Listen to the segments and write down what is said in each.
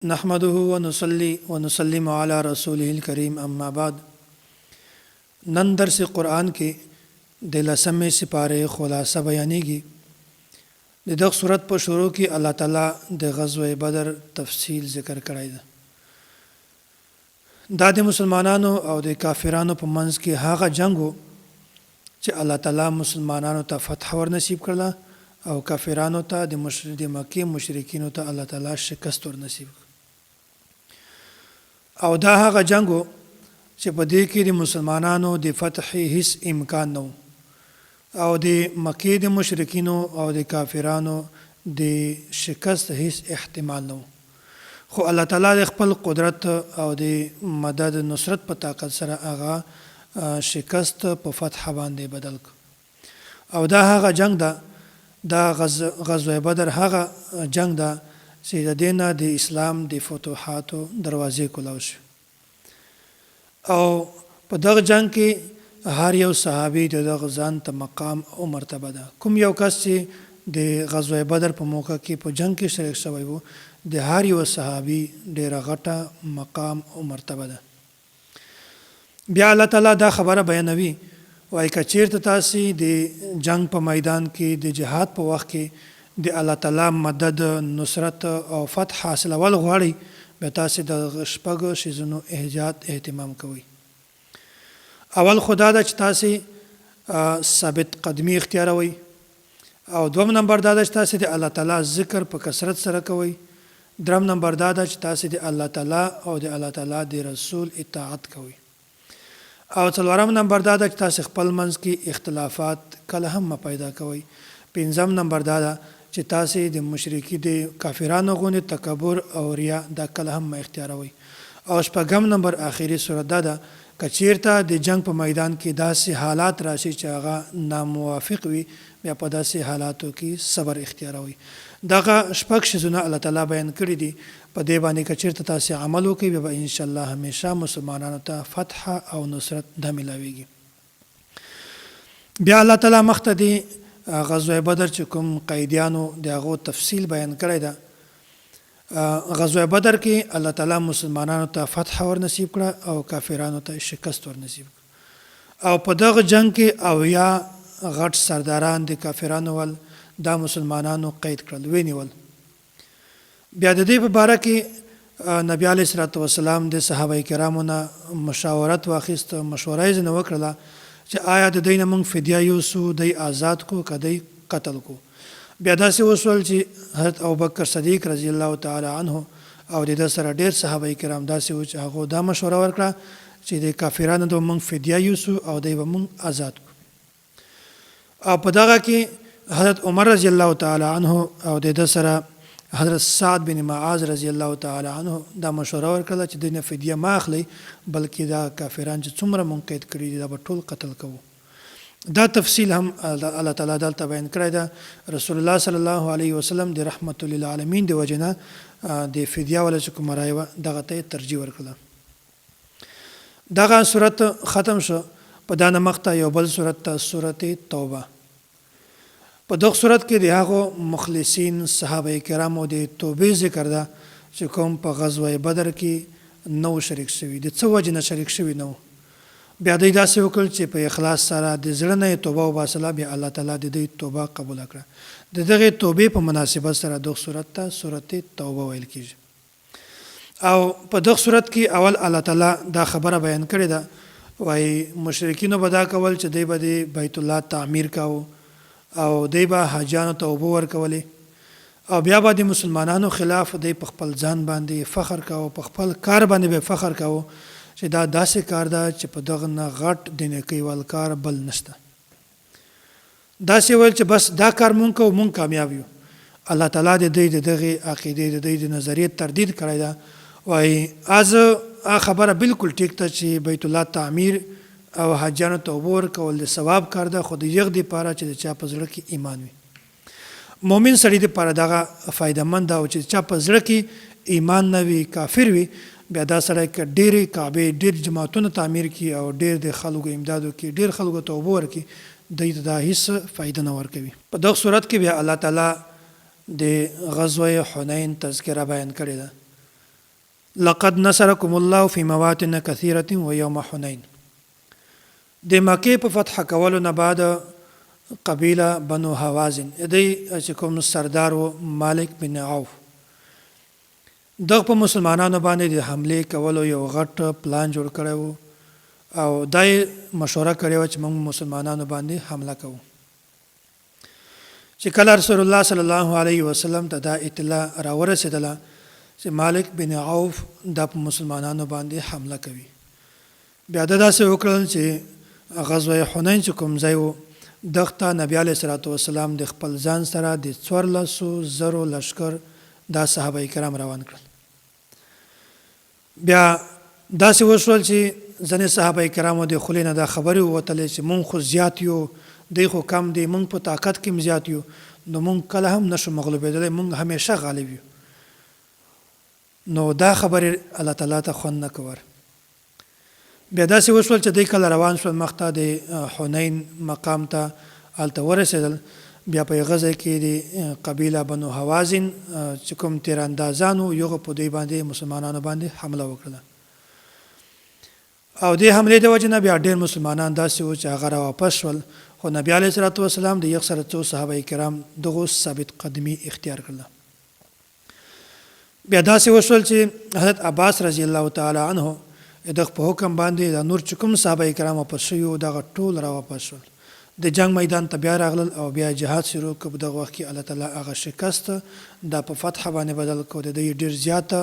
نحمده ونصلي ونسلم على رسوله الكريم اما بعد. نن درس قرآن کې د لسمې سپارې خلاصه بیانېږي. د دغه سورت په شروع کې الله تعالی د غزوه بدر تفصیل ذکر کړی دی. دا د مسلمانانو او د کافرانو په منځ کې هغه جنگ چې الله تعالی مسلمانانو ته فتح ور نصیب کړله او کافرانو ته د مکې مشرکینو ته الله تعالی شکست ور نصیب کړ. او دا هغه جنگو چې په دې کې د مسلمانانو د فتح هیڅ امکان نه او د مکې د مشرکینو او د کافرانو د شکست هیڅ احتمال نه، خو الله تعالی د خپل قدرت او د مدد نصرت په طاقت سره هغه شکست په فتح باندې بدل کړ. او دا هغه جنگ ده، دا غزوه بدر هغه جنگ ده چې د دینه د اسلام د فتوحاتو دروازې کولاو شو. او په دغه جنگ کې هر یو صحابي د دغه ځان ته مقام او مرتبه ده. کوم یو کس چې د غزوه بدر په موقع کې په جنگ کې شریک شوی وو، د هر یو صحابي ډیره غټه مقام او مرتبه ده. بیا الله تعالی دا خبره بیانوي، وایي که چیرته تاسو د جنگ په میدان کې د جهاد په وخت کې د الله تعالی مدد نصرت او فتح حاصلول غواړئ، بیا تاسو د شپږو شیزونو اهتمام کوئ. اول خدا ده چې تاسو ثابت قدمی اختیاروئ، او دوم نمبر دا ده چې تاسو د الله تعالی ذکر په کثرت سره کوئ. درم نمبر دا ده چې تاسو د الله تعالی او د الله تعالی د رسول اطاعت کوئ. او څلورم نمبر دا ده چې تاسو خپل منځ کې اختلافات کله هم پیدا کوئ. پنځم نمبر دا ده چې تاسو د مشرکی د کافرانو غونې تکبر او ریا دا کله هم اختیاروي. او شپږم نمبر آخري صورت دا ده که چیرته د جنگ په میدان کې داسې حالات راشي چې هغه ناموافق وي، بیا په داسې حالاتو کې صبر اختیاروي. دغه شپږ شیزونه الله تعالی بیان کړي دي. په دې باندې که چیرته تاسو عمل وکړئ، بیا به انشاءالله همیشه مسلمانانو ته فتح او نصرت ده ملاویږي. بیا الله تعالی مخته دی غزوه بدر چې کوم قیدیانو د هغو تفصیل بیان کړی ده. غزوه بدر کې الله تعالی مسلمانانو ته فتح ور نصیب کړه او کافرانو ته شکست ور نصیب کړه. او په دغه جنگ کې اویا غټ سرداران د کافرانو ول دا مسلمانانو قید کړل، ونیول. بیا د دې په باره کې نبی علیه الصلاة والسلام د صحابه کرامو نه مشاورت واخیست، مشوره یې ځینې وکړله چې آیا د دوی نه موږ فدیه یوسو، دی آزاد کو که دی قتل کو. بیا داسې وشول چې حضرت ابوبکر صدیق رضی الله تعالی عنه او د ده سره ډېر صحابه کرام داسې و چې هغو دا مشوره ورکړه چې د کافرانو نه موږ فدیه یوسو او دی به موږ آزاد کو. او په دغه کې حضرت عمر رضی الله تعالی عنه او د ده سره حضرت سعد بن معاذ رضی الله تعالی عنه دا مشوره ورکړه چې دینه فدیه ما اخلي، بلکې دا کافران چې څومره منقید کړي دي دا به ټول قتل کوو. دا تفصیل هم الله تعالی دلته بیان کړی ده. رسول الله صلی الله علیه وسلم د رحمت للعالمین د وجې نه د فدیه ولا چې کومه رایه وه دغه ته ترجیح ورکړله. دغه صورت ختم شو. په دا نه مخته یو بل صورت ته صورت توبه. په دغه صورت کې د هغو مخلصین صحابه کرامو د توبې ذکر ده چې کوم په غزوه بدر کې نو شریک شوي، د څه وجې نه شریک شوي نو. بیا دوی داسې وکړل چې په اخلاص سره د زړه نه یې توبه وباسله، بیا الله تعالی د دوی توبه قبوله کړه. د دغې توبې په مناسبت سره دغه صورت ته صورت توبه ویل کېږي. او په دغه صورت کې اول الله تعالی دا خبره بیان کړې ده، وایي مشرکینو به دا کول چې دوی به د بیت الله تعمیر کاوه او دی به حاجانو ته اوبه ورکولې، او بیا به د مسلمانانو خلاف دی په خپل ځان باندې فخر کاوه، په خپل کار باندې به فخر کاوه چې دا داسې کار ده چې په دغه نه غټ د نیکۍ وال کار بل نشته. داسې ویل چې بس دا کار مونږ کوو، مونږ کامیاب یو. الله تعالی د دوی د دغې عقیدې د دوی د نظریې تردید کړی ده. وایي از خبره بالکل ټیک ده چې بیت الله تعمیر او حاجانو ته اوبه ورکول د ثواب کار ده، خو د یغ دپاره چې د چا په زړه کې ایمان وي. مؤمن سړي دپاره دغه فایدهمند ده، او چې چا په زړه کې ایمان نه وي، کافر وي، بیا دا سړی که ډېرې کعبې ډېر جماعتونه تعمیر کړي او ډېر د خلکو امداد وکړي، ډېر خلکو ته اوبه ورکړي، دوی ته دا هېڅ فایده نه ورکوي. په دغه صورت کې بیا الله تعالی د غزوه حنین تذکره بیان کړې ده. لقد نصرکم الله فی مواطن کثیرة و یوم حنین. د مکې په فتح کولو نه بعد قبیله بنو حوازن دی چې کوم سردار و مالک بن عوف دغه په مسلمانانو باندې د حمله کولو یو غټ پلان جوړ کړی او دای مشوره کړې و چې موږ مسلمانانو باندې حمله کوو. چې کله رسول الله صلی الله علیه وسلم ته دا اطلاع راورسېدله چې مالک بن عوف د مسلمانانو باندې حمله کوي، بیا د داسې وکړل چې غزوه حنین چې کوم ځای و دغه نبی علیه الصلاۃ والسلام د خپل ځان سره د 1400 لشکر دا صحابه کرام روان کړل. بیا داسې وشول چې ځینې صحابه کرامو د خولې نه دا خبرې ووتلې چې مونږ خو زیات یو، دی خو کم دی، مونږ په طاقت کې زیات یو، نو مونږ کله هم نشو مغلوبېدلی، مونږ همیشه غالب یو. نو دا خبرې الله تعالی ته خوند نه کور. بیا داسې وشول چې دی کله روان شول مخته د حنین مقام ته هلته ورسېدل. بیا په غزه کې د قبیله بنو حوازن چې کوم تیراندازانو یو په دوی باندې مسلمانانو باندې حمله وکړه او د حملې د وجه نه بیا ډېر مسلمانان داسې و چې هغه راواپس شول، خو نبی علیه الصلاۃ والسلام د یو سره څو صحابه کرام دغه ثابت قدمي اختیار کړله. بیا داسې وشول چې حضرت عباس رضی الله تعالی عنه دغه په حکم باندې د نور چې کوم صحابه کرام واپس شوي دغه ټول راواپس شول، د جنگ میدان ته بیا راغلل او بیا جهاد شروع کړ. په دغه وخت کې الله تعالی هغه شکست دا په فتح باندې بدل کړ، د دې ډېر زیاته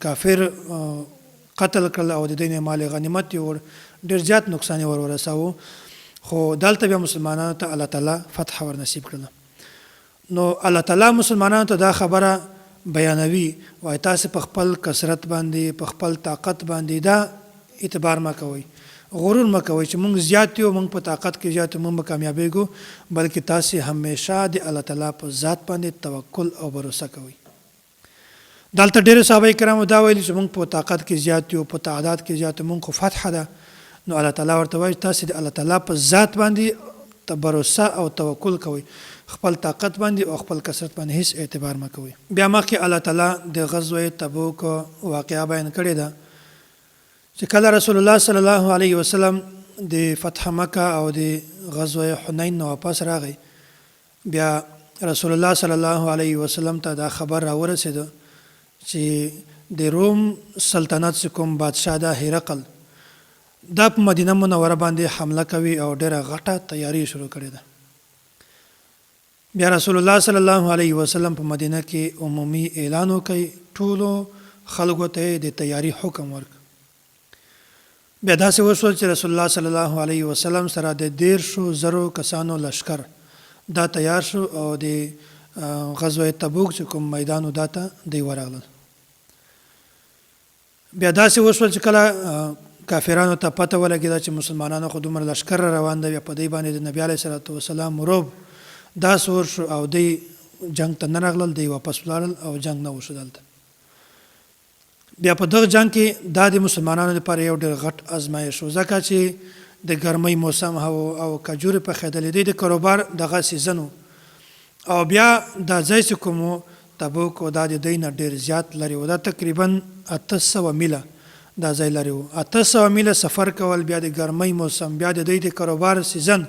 کافر قتل کړل او د دې مال غنیمت یې ډېر زیات نقصان ور ورساوه، خو دلته بیا مسلمانانو ته الله تعالی فتح ور نصیب کړل. نو الله تعالی مسلمانانو ته دا خبره بیانوي وای تاسو په خپل کثرت باندې په خپل طاقت باندې دا اعتبار ما کوي، غرور ما کوي چې موږ زیات یو، موږ په طاقت کې زیات موږ به کامیابېږو، بلکې تاسو همیشه د الله تعالی په ذات باندې توکل او باور کوئ. دلته ډېر صحابه کرامو دا ویلي چې موږ په طاقت کې زیات یو، په تعداد کې زیات، موږ خو فتح ده. نو الله تعالی ورته وایي تاسو د الله تعالی په ذات باندې باور او توکل کوئ، خپل طاقت باندې او خپل کثرت باندې هیڅ اعتبار مه کوئ. بیا مخکې الله تعالی د غزوه تبوک واقعه بیان کړې ده چې کله رسول الله صلی الله علیه وسلم د فتح مکه او د غزوه حنین نه واپس راغی. بیا رسول الله صلی الله علیه وسلم ته دا خبر راورسېده چې د روم سلطنت کوم بادشاه د هرقل دا په مدینه منوره باندې حمله کوي او ډېره غټه تیاری شروع کړې ده. بیا رسول الله صلی الله علیه وسلم په مدینه کې عمومي اعلان وکړي، ټولو خلکو ته د تیاری حکم ورک. بیا داسې وشول چې رسول الله صلی الله علیه وسلم سره د 1,000 کسانو لشکر دا تیار شو او د غزوه تبوک چې کوم میدان دا ته دی ورغلل. بیا داسې وشول چې کله کافرانو ته پته ولګېده چې مسلمانانو خو دومره لشکر روان دی، په دې باندې د نبی علیه الصلاۃ والسلام روب دا سور شو او دی جنگ ته نه راغلل، دی واپس ولاړل او جنگ نه وشو. دلته بیا په دغه جنگ کې دا د مسلمانانو لپاره یو ډېر غټ ازمایش و، ځکه چې د ګرمۍ موسم او کجورې پخېدلې دی، د کاروبار دغه سیزن او بیا دا ځای چې کوم تبوک دا د دوی نه ډېر زیات لرې و، دا تقریبا 800 میله دا ځای لرې و. 800 میله سفر کول، بیا د ګرمۍ موسم، بیا د دوی د کاروبار سیزن،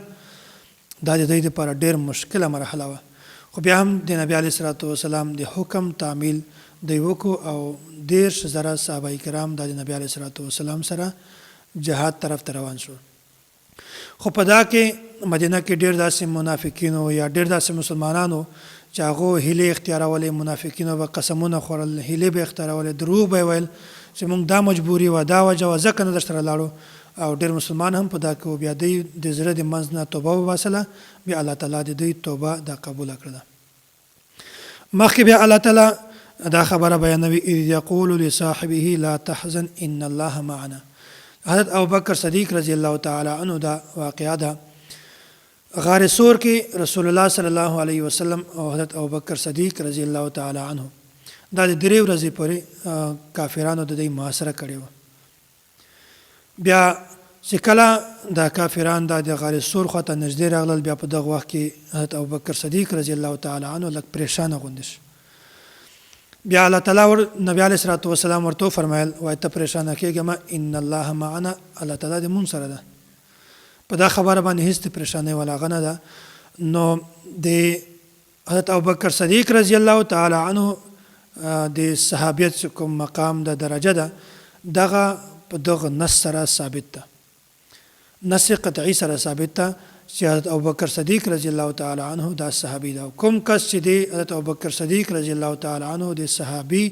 دا د دوی لپاره ډېر مشکله مرحله وه. خو بیا هم د نبی علیه الصلاۃ والسلام د حکم تعمیل دی وکړو او 10,000 صحابه کرام د نبی علیه الصلاۃ والسلام سره جهاد طرف ته روان شو. خو په دا کې مدینه کې ډېر داسې منافقینو یا ډېر داسې مسلمانانو چې هغه هیلې اختیارولې، منافقینو به قسمونه خوړل، هیلې به اختیارولې، دروغ به ویل چې موږ دا مجبوري وه، دا وجه وه، ځکه نه درسره لاړو. او ډېر مسلمان هم په دا کې و. بیا دوی د زړه د منځ نه توبه وباسله، بیا الله تعالی د دوی توبه دا قبوله کړله. مخکې بیا الله تعالی دا خبره بیانوي، اذ یقول لصاحبه لا تحزن ان الله معنا. حضرت ابوبکر صدیق رضی الله تعالی عنه دا واقعه ده. غار سور کې رسول الله صلی الله علیه وسلم او حضرت ابوبکر صدیق رضی الله تعالی عنه دا د 3 ورځې پورې کافرانو د دې محاصره کړې و. بیا چې کله دا کافران د غار سور خواته نږدې راغلل، بیا په دغه وخت کې حضرت ابوبکر صدیق رضی الله تعالی عنه لږ پریشانه غوندې شو. بیا الله تعالی نبی علیه الصلاۃ والسلام ورته فرمایل وای ته پریشان کېږه ما ان الله معنا، الله تعالی دې مون سره ده. په دا خبره باندې هیڅ پریشانې ولا غنه ده. نو د حضرت ابوبکر صدیق رضی الله تعالی عنه د صحابیت کوم مقام د درجه ده دغه په دغه نص سره ثابت ده، نص قطعی سره ثابت ده چې حضرت ابوبکر صدیق رضی الله تعالی عنه دا صحابي ده. کوم کس چې دی حضرت ابوبکر صدیق رضی الله تعالی عنه د صحابي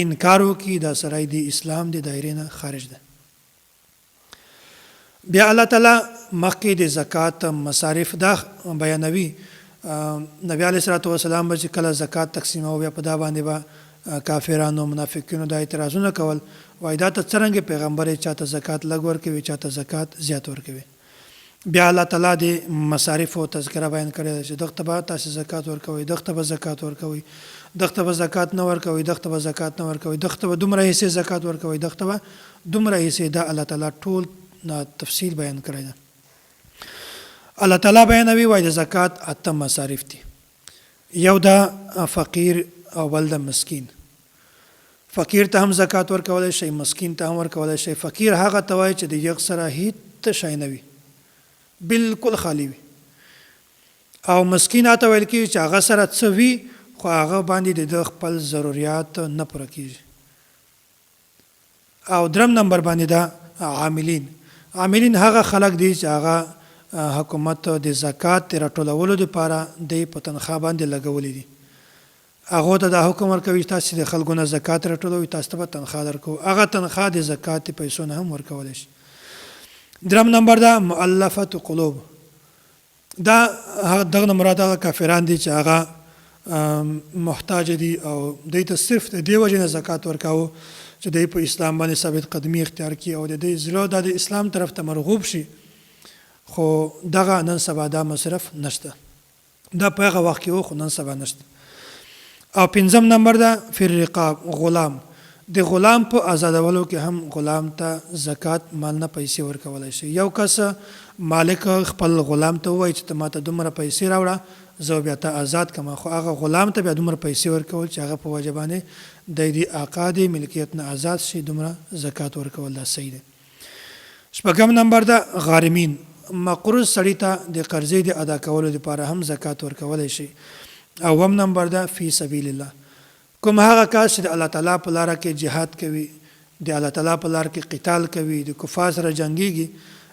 انکار وکړي دا سړی د اسلام د دایرې نه خارج ده. بیا الله تعالی مخکې د زکات مصارف دا بیانوي. نبی علیه الصلاۃ والسلام به چې کله زکات تقسیموي بیا په دا باندې به کافرانو منافقینو دا اعتراضونه کول وای دا ته څرنګه پیغمبر چاته زکات لږ ورکوي چاته زکات زیات ورکوي. بیا الله تعالی د مصارف او تذکره بیان کړی چې دغه به تاسو زکات ورکوي، دغه به زکات ورکوي، دغه به زکات نه ورکوي، دغه به زکات نه ورکوي، دغه به دومره حصے زکات ورکوي، دغه به دومره حصے. دا الله تعالی ټول تفصیل بیان کړی ده. الله تعالی بیانوي وای د زکات اته مصارف دي. یو دا فقیر او بل د مسکین. فقیر ته هم زکات ورکول شي، مسکین ته هم ورکول شي. فقیر هغه ته وای چې د یو سره هیڅ شی نه وي، بالکل خالی وي. او مسکین ته ویل کېږي چې هغه سره څه وي خو هغه باندې د خپل ضرورت نه پوره کېږي. او درم نمبر باندې دا عاملین. عاملین هغه خلک دي چې هغه حکومت د زکات راټولولو لپاره د په تنخواه باندې لګولې دي. هغه ته دا حکم ورکوي تاسو د خلکو نه زکات راټولوي، تاسو ته تنخواه درکو. هغه تنخواه د زکات پیسو نه هم ورکول شي. درم نمبر دا مؤلفه قلوب. دا دغه مراد هغه کافران دي چې هغه محتاج دي او دوی ته صرف د دې وجې نه زکات ورکاوه چې دوی په اسلام باندې ثابت قدمي اختیار کړي او د دې زړه د اسلام طرف ته مرغوب شي. خو دغه نن سبا دا مصرف نشته، دا په هغه وخت کې و خو نن سبا نشته. او پنځم نمبر دا فی الرقاب، غلام. د غلام په آزادولو کې هم غلام ته زکات مال نه پیسې ورکولای شي. یو کس مالک خپل غلام ته وایي چې ته ماته دومره پیسې راوړه زه بیا ته آزاد کړم، خو هغه غلام ته بیا دومره پیسې ورکول چې هغه په وجه باندې د دې آقا د ملکیت نه آزاد شي، دومره زکات ورکول دا صحیح دی. شپږم نمبر دا غارمین. مقروض سړی ته د قرضې د ادا کولو لپاره هم زکات ورکولی شي. اوم نمبر دا فی سبیل الله. کوم هغه کس چې د الله تعالی په لاره کې جهاد کوي، د الله تعالی په لاره کې قتال کوي، د کفار سره جنگیږي،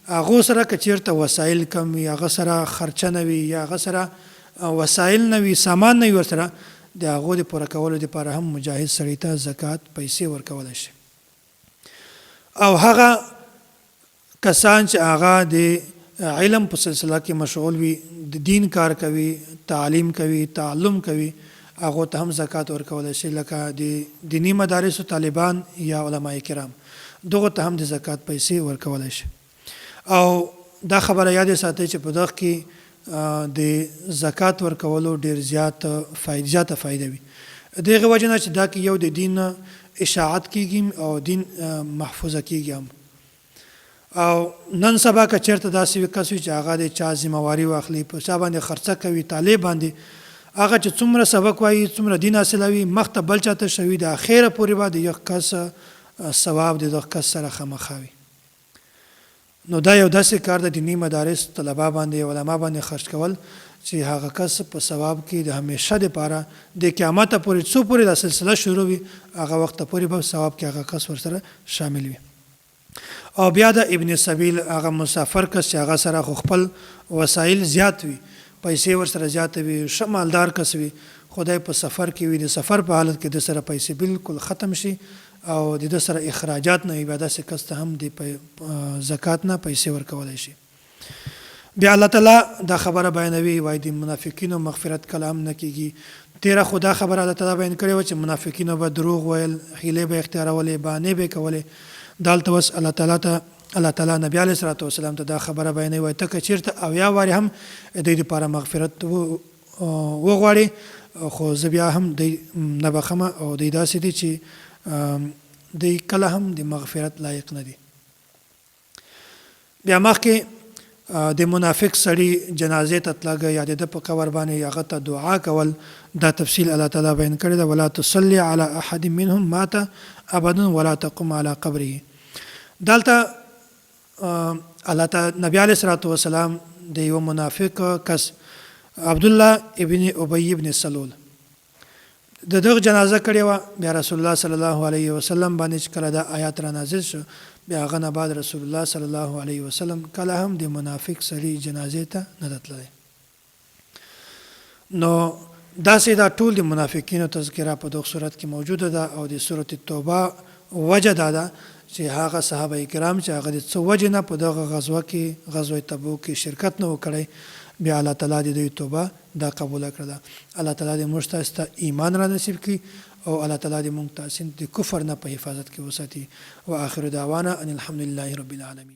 هغه سره که چیرته وسایل کم وي، هغه سره خرچه نه وي، یا هغه سره وسایل نه وي، سامان نه وي ورسره، د هغو د پوره کولو لپاره هم مجاهد سړی ته زکات پیسې ورکولی شي. او هغه کسان چې هغه د علم په سلسله کې مشغول وي، د دین کار کوي، تعلیم کوي، تعلم کوي، هغه ته هم زکات ورکول شي. لکه د دینی مدارسو طالبان یا علماء کرام، دغه ته هم د زکات پیسې ورکول شي. او دا خبره یاد ساتئ چې په دغه کې د زکات ورکولو ډیر زیاته فائدہ وي. دغه وجه نه چې دا کې یو د دین اشاعت کیږي او دین محفوظه کیږي هم. او نن سبا که چیرته داسې وکړي چې هغه د چا ذمہواری واخلي، په چا باندې خرڅه کوي، طالب باندې هغه چې څومره سبق وایي، څومره دین حاصلوي، مخته بل چاته شوي، د اخره پورې به د یو کس ثواب د دغه کس سره خامخا وي. نو دا یو داسې کار د دیني مدارس طلبا باندې علما باندې خرج کول چې هغه کس په ثواب کې د همیشه دپاره د قیامت پورې څو پورې دا سلسله شروع وي، هغه وخت پورې به ثواب کې هغه کس ورسره شامل وي. او بیا د ابن سبیل هغه مسافر کس چې هغه سره خو خپل وسایل زیات وي، پیسې ورسره زیات وي، ښه مالدار کس وي، خدای په سفر کې وي، د سفر په حالت کې د سره پیسې بالکل ختم شي او د سره اخراجات نه وي، بیا داسې کس ته هم د زکات نه پیسې ورکولی شي. بیا الله تعالی دا خبره بیانوي وایي د منافقینو مغفرت کله هم نه کېږي. تیره خو دا خبره الله تعالی بیان کړې وه چې منافقینو به دروغ ویل، حیلې به اختیارولې، بهانې به یې کولې. دلته اوس الله تعالی نبی علیه الصلاۃ والسلام ته دا خبره بیانوي وایي ته که چېرته اویا وارې هم دوی دپاره مغفرت وغواړې خو زه بیا هم دوی نه بخمه او دوی داسې دي چې دوی کله هم د مغفرت لایق نه دي. بیا مخکې د منافق سړي جنازې ته تلګ یا د په قبر باندې هغه ته دعا کول دا تفصیل الله تعالی بیان کړی دا ولا تصلي على احد منهم مات ابدا ولا تقم على قبره دلته الله تعالی نبی علیه الصلاۃ والسلام د یو منافق کس عبد الله ابن ابي ابن سلول دغه جنازه کړې و بیا رسول الله صلی الله علیه وسلم باندې کله دا آیات را نازل شو بیا هغه نه بعد رسول الله صلی الله علیه وسلم کله هم د منافق سړي جنازې ته نه تللی نو داسې دا ټول د منافقینو تذکره په دغه صورت کې موجوده ده او د سورۃ توبه وجه دا ده چې هغه صحابه کرام چې هغه د څه وجه نه په دغه غزوه کې غزوه تبوک کې شرکت نه وکړي بیا الله تعالی د توبه دا قبول کړه الله تعالی دې موږ ته ایمان را نصیب کړي او الله تعالی دې موږ ته د کفر نه په حفاظت کې وساتي واخر دعوانا ان الحمد لله رب العالمین